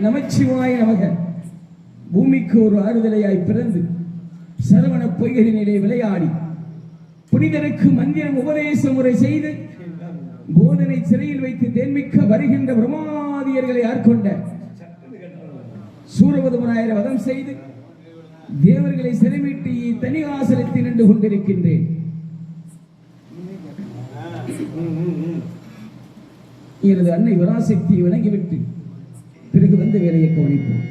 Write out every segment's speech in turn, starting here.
நமச்சிவாய நமக. பூமிக்கு ஒரு ஆறுதலையாய் பிறந்து சரவண பொய்களினிலே விளையாடி புனிதருக்கு மந்திரம் உபதேச முறை செய்து போதனை சிறையில் வைத்து தேன்மிக்க வருகின்ற பிரமாதியர்களை ஆட்கொண்ட சூரபதுமராயரை வதம் செய்து தேவர்களை சிறைமீட்டி தனிவாசலத்தில் நின்று கொண்டிருக்கின்றேன். எனது அன்னை வராசக்தியை வணங்கிவிட்டு பிறகு வந்த வேலையை கவனிப்போம்.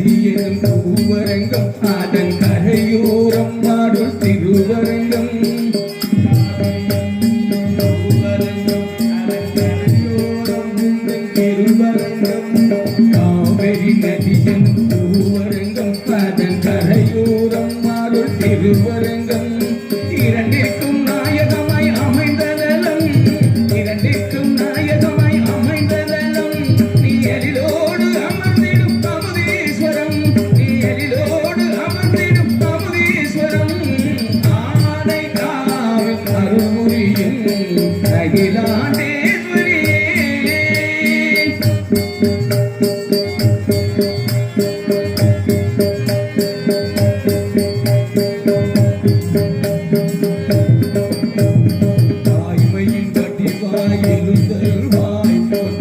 நதியெனும் பூவரங்கம் அதன் கரையோரம் நாடுள் திருவரங்கம் காவிரி நதியெனும் பூவரங்கம் அதன் கரையோரம் நாடுள் திருவரங்கம் இரண்டிற்கும் நாயகமாய் அமைந்ததலம் இரண்டிற்கும் நாயகமாய் அமைந்ததலம் நீ எழிலோடு அமர்ந்திடும் அமுதீஸ்வரம் நீ எழிலோடு அமர்ந்திடும் அமுதீஸ்வரம் ஆனை காவில் அருள்புரியும் அகிலாண்டேஸ்வரியே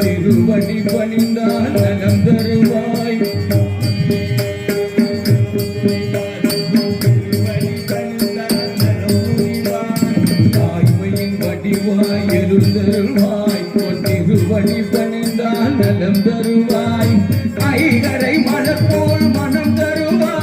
திருவடி பணிந்தால் நலம் தருவாய் தாய்மையின் வடிவாய் எழுந்தருவாய் திருவடி பணிந்தால் நலம் தருவாய் ஐகரை மலர் போல் மனம் தருவாய்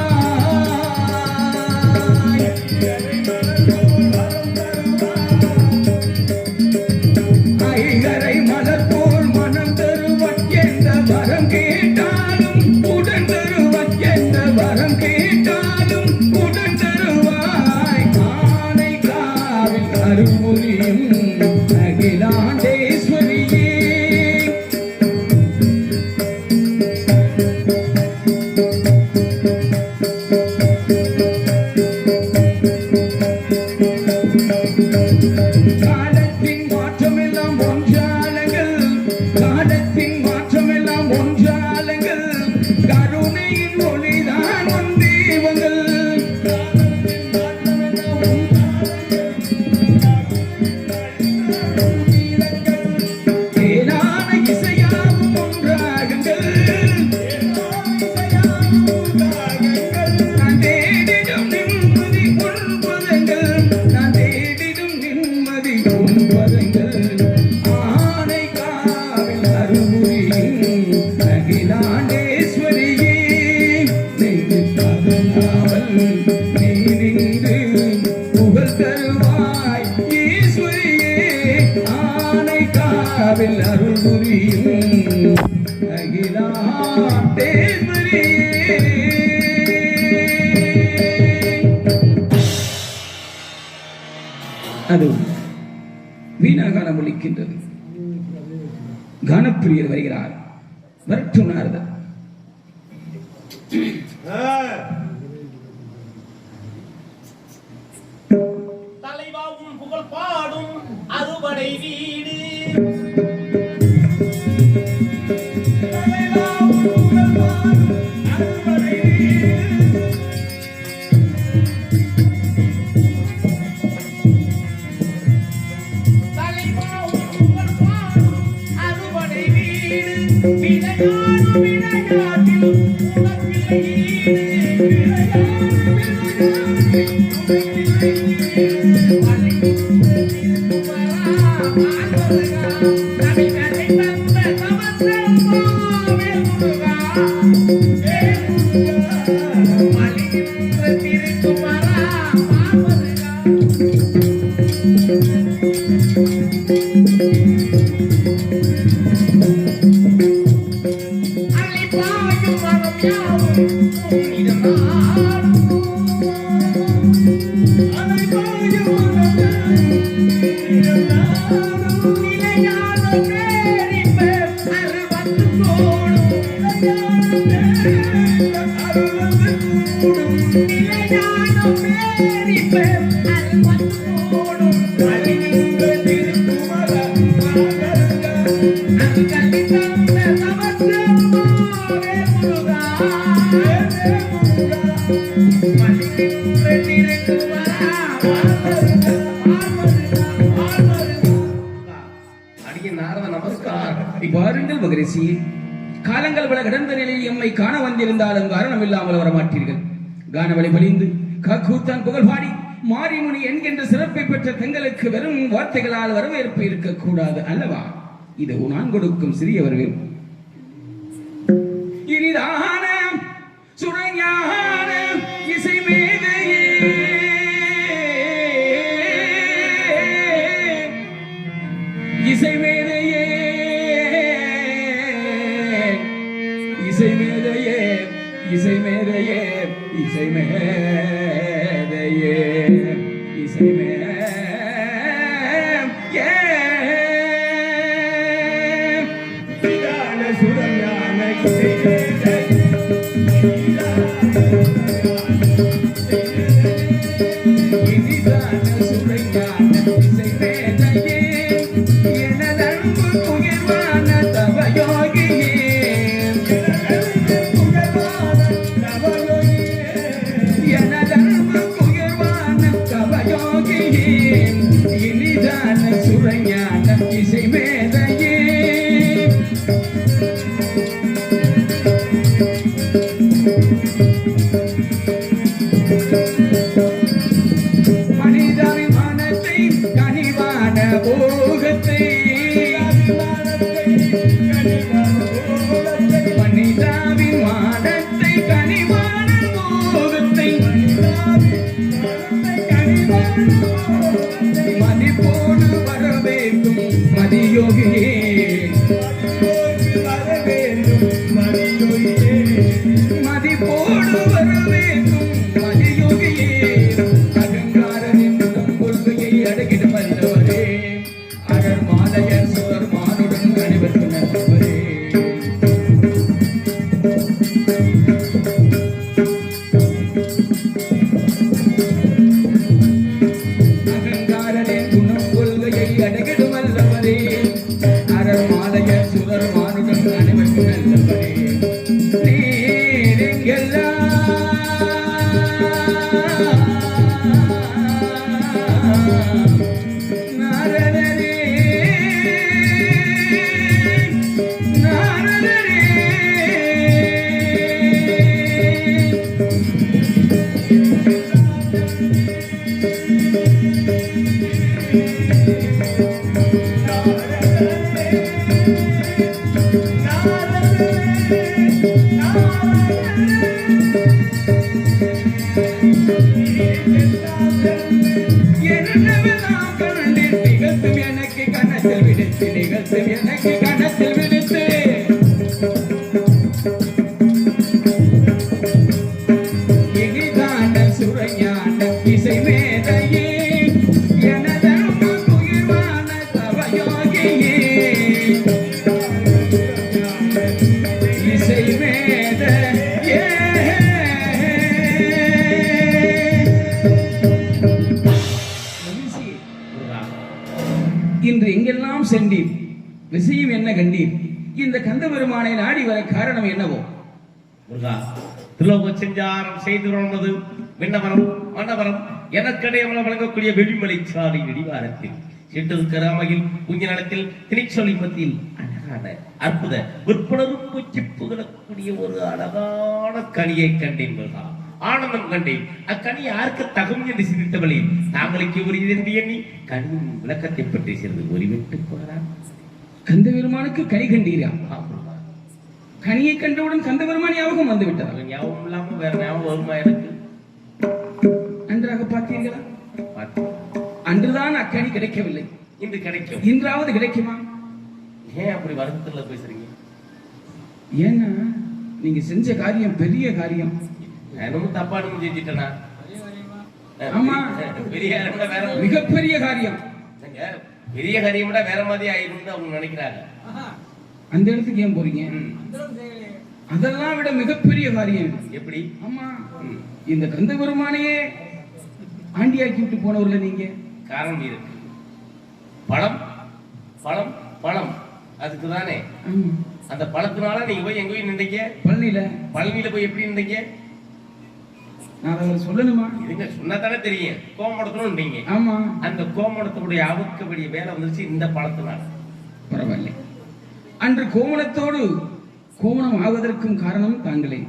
ஐகரை மலர் போல் மனம் தருவாய் எந்த வரம் கேட்டாலும் உடன் தருவாய் எந்த வரம் கேட்டாலும் உடன் தருவாய் ஆனை காவில் அருள்புரியும் அகிலாண்டேஸ்வரியே காலத்தின் மாற்றமெல்லாம் ஒன்றாலங்கள் காலத்தின் மாற்றமெல்லாம் ஒன்றாலங்கள் கருணையின் ஒளிதான் வந்தேவங்கள் தேனான இசையாகும் ஒன்றாகுங்கள் நான் தேடிடும் நிம்மதி உள்பதங்கள் நான் தேடிடும் நிம்மதி உள்பதங்கள் ஆனை காவில் அருள்புரியும் அகிலாண்டேஸ்வரியே நெஞ்சு தகுநாவல் நீ நின்று புகழ் தருவாய் ஈஸ்வரியே ஆனை காவில் அருள்புரியும் அகிலாண்டேஸ்வரியே அது வீணாகாலம் ஒலிக்கின்றது கானப்பிரியர் வருகிறார் வரட்டுணார்ந்த தலைவாவும் புகழ் பாடும் அறுபடை வீடு தலைவாவும் புகழ் பாடும் அறுபடை வீடு தலைவாவும் புகழ் பாடும் அறுபடை வீடு விளையாடும் விளையாட்டிலும் உனக்கில்லை ஈடு பாருங்கள் மகரிஷி, காலங்கள் பல கடந்த நிலையில் எம்மை காண வந்திருந்தாலும் காரணம் இல்லாமல் வரமாட்டீர்கள். கானவழி பலிந்து காக்கூத்தான் புகழ் பாடி மாரிமுனி என்கின்ற சிறப்பை பெற்ற தங்களுக்கு வெறும் வார்த்தைகளால் வரவேற்பு இருக்கக்கூடாது அல்லவா? இது நான் கொடுக்கும் சிறிய வரவேற்பு. இனிதான சுரஞான இசை மேதையே இசை மேதையே இசை மேதையே இசை மேதையே இசை மேதையே இசை விதான சுரஞான இசை மேதை இனிதான சுரைஞான இசை மேதையே எனதன்பு உயர்வான தவயோகியே எனதன்பு உயர்வான தவயோகியே இனிதான சுரைஞான இசை மேதையே மனிதாவின் மனத்தை கனிவான போகத்தை மனிதாவின் மனத்தை கனிவான போகத்தை மதிப்போடு வரவேற்கும் மதியோகியே மதிப்போடு வரவேற்கும் மதியோகியே அகங்காரனின் கொள்கையை அடக்கிட வல்லவரே அடர் மாலையர் சுவர் மானுடன் அணிவற்கு நல்லவரே அகங்காரனின் குணம் கொள்கையை அடக்கிட வல்லவரே அடர் மாலையர் சுவர் மானுடன் அணிவற்கு நல்லவரே நாரதரே நாரதரே என்னவெல்லாம் கண்டேன் நிகழ்த்தும் எனக்கு கணத்தில் விடுத்து நிகழ்த்தும் எனக்கு கணத்தில் விடுத்து இனிதான சுரஞான இசை மேதையே எனதன்பு உயர்வான தவயோகியே இசை மேதையே இன்று எங்கெல்லாம் சென்றீர் விஷயம் என்ன கண்டீர் இந்த கந்த பெருமானை நாடி வர காரணம் என்னவோ முருகா திருலோக செஞ்சாரம் செய்து வருவது விண்ணவரம் மன்னவரம் எனக்கடைய வழங்கக்கூடிய வெளிமலை சாலை இடிவாரத்தில் சென்றிருக்கிற அமையில் குஞ்சினத்தில் திணிச்சொலி மத்தியில் அழகான அற்புத விற்பனரும் பூச்சி புகழக்கூடிய ஒரு அழகான கனியை கண்டேன் முருகா ஆனந்தம் கண்டேன் அக்கனி யாருக்கு தகும் என்று சிந்தித்தவளே தாங்களுக்கு உரியது என்று எண்ணி கனியின் விளக்கத்தை பற்றி சிறிது ஒளிவிட்டு போகிறார் கந்த பெருமானுக்கு கனி கண்டீரா கனியை கண்டவுடன் கந்த பெருமான் ஞாபகம் வந்து விட்டார் ஞாபகம் இல்லாம வேற ஞாபகம் வருமா எனக்கு நன்றாக பார்த்தீர்களா அன்றுதான் அக்கனி கிடைக்கவில்லை இன்று கிடைக்கும் இன்றாவது கிடைக்குமா ஏன் அப்படி வருத்தத்துல பேசுறீங்க ஏன்னா நீங்க செஞ்ச காரியம் பெரிய காரியம் நானும் தப்பா செஞ்சுட்டேனா ஆமா பெரிய வேற மிகப்பெரிய காரியம் பெரிய காரியம் விட வேற மாதிரி ஆயிருந்து அவங்க நினைக்கிறாங்க அந்த இடத்துக்கு ஏன் போறீங்க அதெல்லாம் விட மிகப்பெரிய காரியம் எப்படி ஆமா இந்த கந்த பெருமானையே ஆண்டியாக்கி விட்டு போனவர்ல நீங்க காரணம் இருக்கு பழம் பழம் பழம் அதுக்கு தானே அந்த பழத்தினால நீங்க போய் எங்க போய் நின்றீங்க பழனியில போய் எப்படி நின்றீங்க நான் அதை சொல்லணுமா இதுங்க சொன்னதானே தெரியும் கோமடத்தணும் ஆமா அந்த கோமடத்துடைய அவுக்கபடிய வேலை வந்துருச்சு இந்த பழத்தினால பரவாயில்லை அன்று கோமணத்தோடு கோமணம் ஆவதற்கும் காரணம் தாங்களே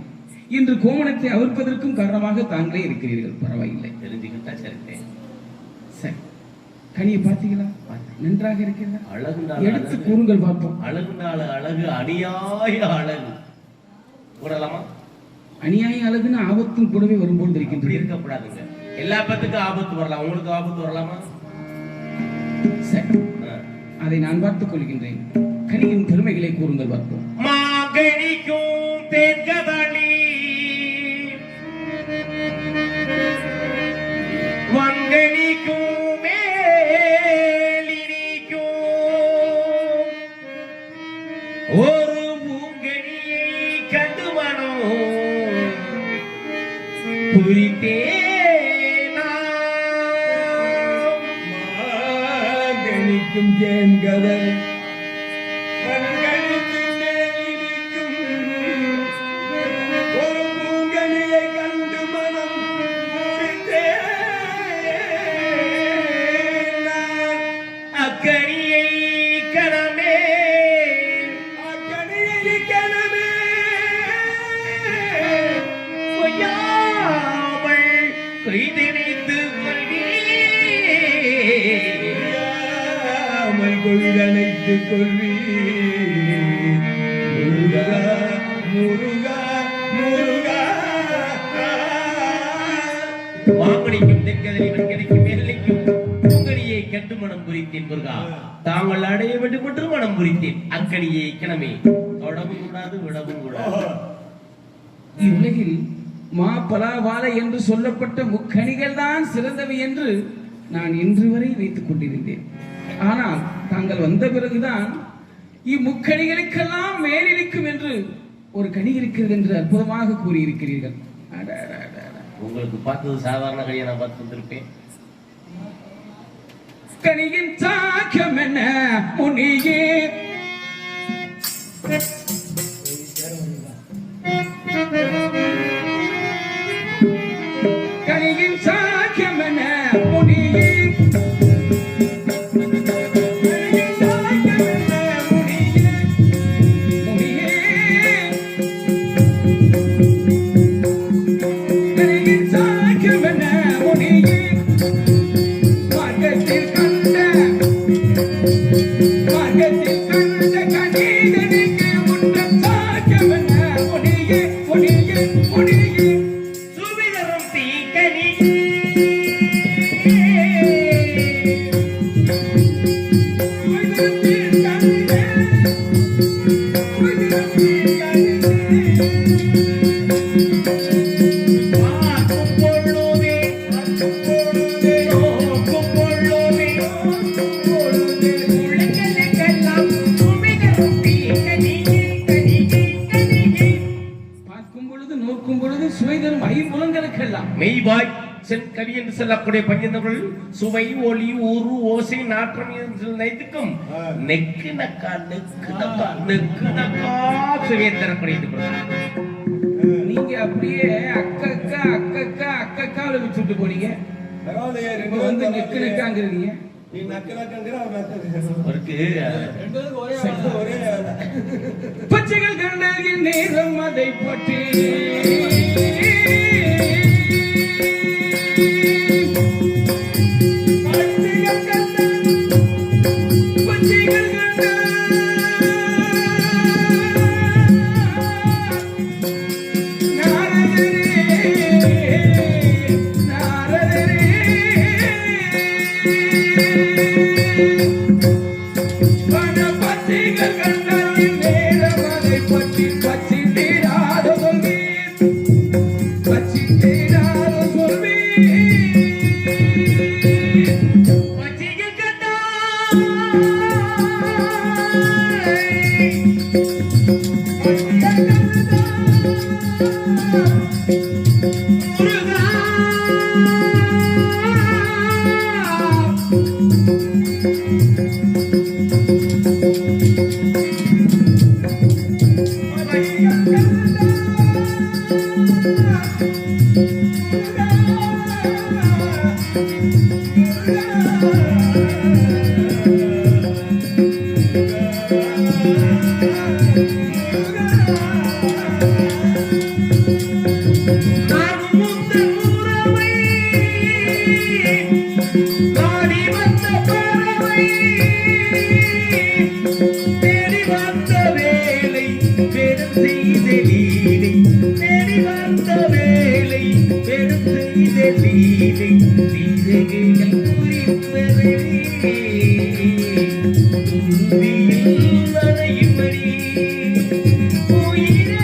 இன்று கோமணத்தை அவிர்ப்பதற்கும் காரணமாக தாங்களே இருக்கிறீர்கள் பரவாயில்லை தெரிஞ்சுக்கிட்டா சரி சரி கனியை பார்த்தீங்களா நன்றாக இருக்கிறதா அழகு எடுத்து கூறுங்கள் பார்ப்போம் அழகுனால அழகு அணியாய அழகு கூடலாமா அநியாய அழகுன்னு ஆபத்தும் கூடவே வரும்போது இப்படி இருக்கின்றது. இருக்கக்கூடாதுங்க. எல்லா பேத்துக்கும் ஆபத்து வரலாம், உங்களுக்கு ஆபத்து வரலாமா? சரி, அதை நான் பார்த்துக் கொள்கின்றேன். கனியின் பெருமைகளை கூறுங்கள் பார்ப்போம். மாங்கனிக்கும் தேன்கதளி வங்கனிக்கும் மேலினிக்கும் ஒரு பூங்கனியை கண்டு மனம் புரித்தேனா மாங்கனிக்கும் தேன்கதளி கண்கணிக்கும் மேலினிக்கும் ஒரு பூங்கனியை கண்டு மனம் பூரித்தேன். அக்கனியை கணமே அக்கனியை கணமே கொய்யாமல் கொய்தெனித்து கொள்ளாமல் கொள்கணைத்துக் கொள்வி முருகா முருகா முருகா. மாங்கனிக்கும் தென்கதலி வன்கனிக்கும் மேலினிக்கும் பூங்கனியை கண்டு மனம் புரித்தேன் முருகா. தாங்கள் அடைய வேண்டும் என்று மனம் புரித்தேன். அக்கனியை கிணமே தொடவும் கூடாது விடவும் கூடாது. இவ்வுலகில் மா பலா வாழை என்று சொல்லப்பட்ட முக்கணிகள் தான் சிறந்தவை என்று நான் இன்று வரை வைத்துக் கொண்டிருந்தேன். ஆனால் தாங்கள் வந்த பிறகுதான் இம்முக்கணிகளுக்கெல்லாம் மேலிருக்கும் என்று ஒரு கனி இருக்கிறது என்று அற்புதமாக கூறியிருக்கிறீர்கள். அட, அட, அட, அட. உங்களுக்கு பார்த்தது சாதாரண கனியை நான் பார்த்து வந்திருப்பேன். கனியின் தாக்கம் என்ன முனியே? கனியின் தாக்கம் என்ன முனியே? கனியின் தாக்கம் என்ன முனியே? முனியே. கனியின் தாக்கம் என்ன முனியே? மார்க்கத்தில் கண்ட கனிதனுக்கு முன்னம் தாக்கம் என்ன முனியே? முனியே, முனியே. சுவிதரும் தீக்கனி பார்க்கும் பொழுதே நோக்கும் பொழுதே உலகளுக்கெல்லாம் சுவிதரும் தீக்கனி கனி பார்க்கும் பொழுது நோக்கும் பொழுது சுவை தரும் ஐம்புலங்களுக்கெல்லாம் மெய்வாய் செங்கனி என்று சொல்லக்கூடிய பஞ்சந்தவர்கள் சுவை ஒளி ஊறு ஓசை நாற்றம் என்று நினைத்துக்கும் நெக்கு நக்கா சுவையை தரக்கூடிய நீங்க அப்படியே அக்கக்கா அக்கக்கால வச்சுட்டு போனீங்க. பரவாயில்லையே, இப்ப ரெண்டு வந்து பேரும் நெக்கு நெக்காங்கிறீங்க. நீ நக்கு நக்குங்கிற, அவன் நக்குங்கிற. அவருக்கு ரெண்டு பேரும் ஒரே வார்த்தை, ஒரே வேலை. பச்சைகள் கண்டகின் நேரம் அதை பற்றி பச்சைகள் கண்ட பச்சைகள் கண்டகின் நேரம் அதை பற்றி பச்சி தீராத சொல்வீர், பச்சி தீராத சொல்வீர். பச்சைகள் முருகா பெருத்த இதழீரை வீரகைகள் குறிப்பதே துருதியில் நனையும்படி உயிரே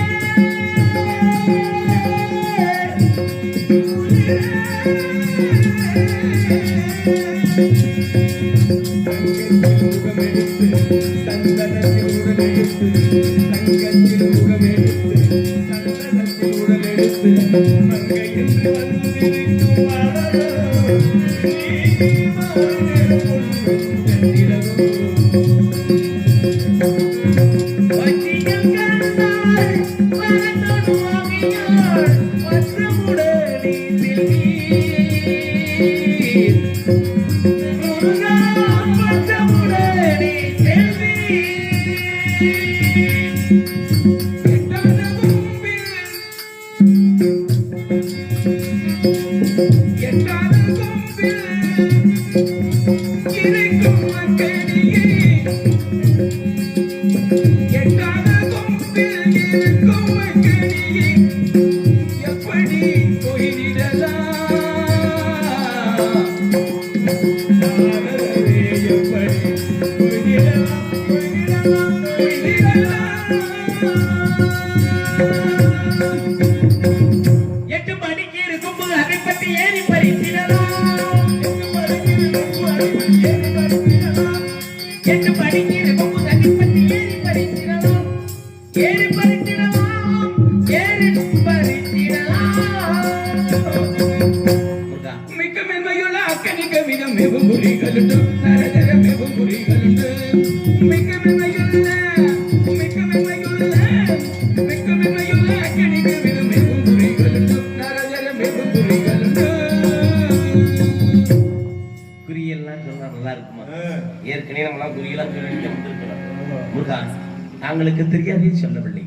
தாங்களுக்கு தெரியாதே சொல்லவில்லை.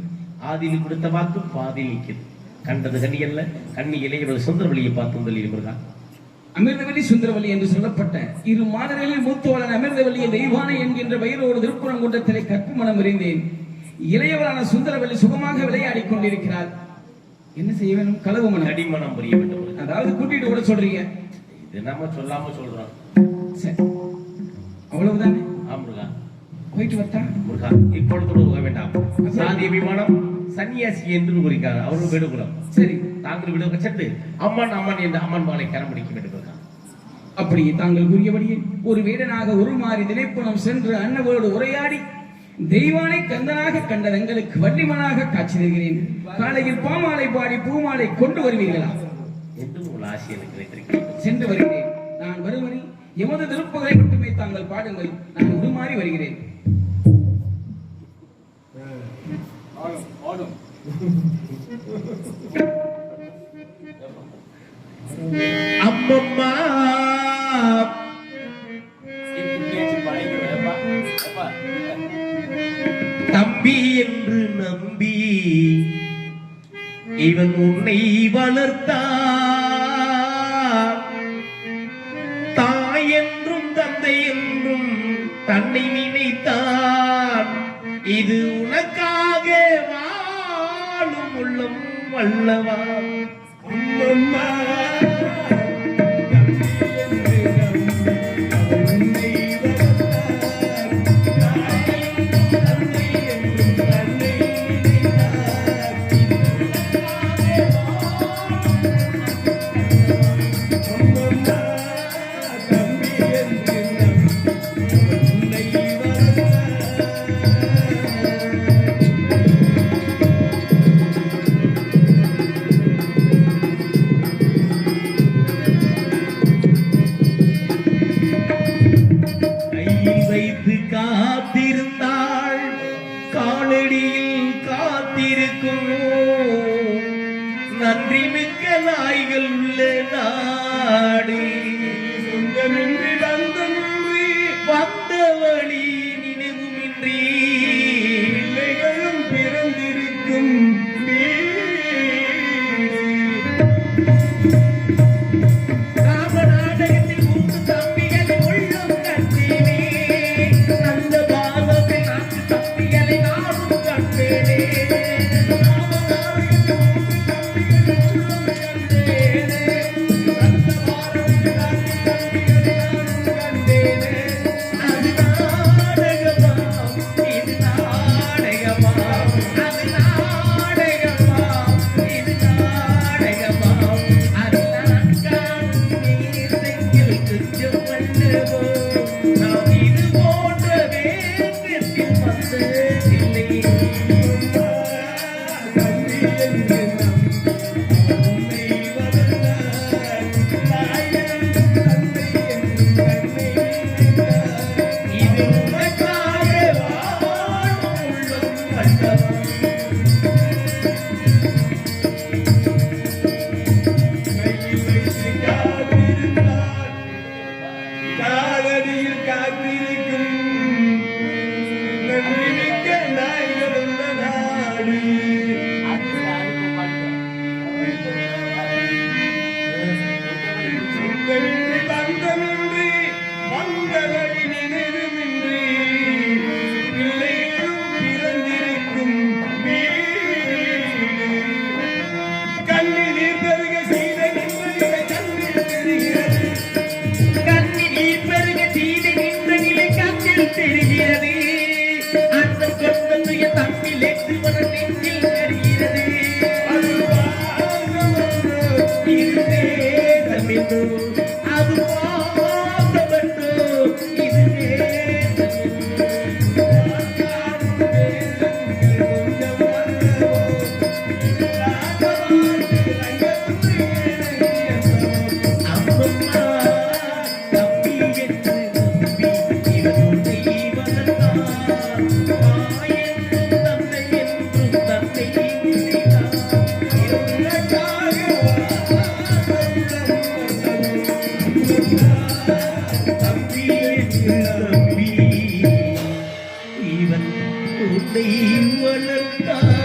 ஆதியில் கொடுத்த வாக்கு பாதியில் நிற்கிறது. கண்டது கண்ணி அல்ல, கண்ணி இளையவர்கள் சுந்தரவழியை பார்த்து முதலில் முருகா. அமிர்தவல்லி சுந்தரவல்லி என்று சொல்லப்பட்ட இரு மாதர்களில் மூத்தவளன் அமிர்தவல்லிய தெய்வானை என்கின்ற வயிறோடு திருப்புறம் குன்றத்திலே கற்பு மனம் இருந்தேன். இளையவளான சுந்தரவல்லி சுகமாக விளையாடிக் கொண்டிருக்கிறார். என்ன செய்ய வேண்டும்? களவு மனம், அடிமனம் புரிய வேண்டும். அதாவது கூட்டிட்டு கூட சொல்றீங்க. இது நம்ம சொல்லாம சொல்றோம். சரி, அவ்வளவுதானே? முருகா போயிட்டு வரட்டா? முருகா இப்பொழுது போக வேண்டாம். சாதி அபிமானம் சன்னியாசி என்று கூறிக்கார். அவர்கள் விடுகுலம். சரி, தாங்கள் விடுக சென்று அம்மன் அம்மன் என்று அம்மன் மாலை கரம் பிடிக்க வேண்டும். அப்படி தாங்கள் கூறியபடியே ஒரு வேடனாக ஒரு மாறி திணைப்புணம் சென்று அன்னவரோடு உரையாடி தெய்வானை கந்தனாக கண்ட எங்களுக்கு வள்ளிமனாக காட்சி தருகிறேன். காலையில் பாமாலை பாடி பூமாலை கொண்டு வருவீர்களா என்று உங்கள் ஆசை எனக்கு வைத்திருக்கிறேன். சென்று வருகிறேன். நான் வருவரை எமது திருப்புகளை மட்டுமே தாங்கள் பாடுங்கள். நான் உருமாறி வருகிறேன். அம்மம்மா தம்பி என்று நம்பி இவன் உன்னை வளர்த்தான். தாய் என்றும் தந்தை என்றும் தன்னை நினைத்தான். இது உனக்காக வாழும் உள்ளம் வல்லவா. அம்மம்மா காத்திருந்தாள், காலடியில் காத்திருக்கும் நன்றி மிக்க நாய்கள் உள்ள நாடு. சொந்தமின்றி வந்த வழி நினைவுமின்றி பிள்ளைகளும் பிறந்திருக்கும் இவன் உன்னை வளர்த்தான்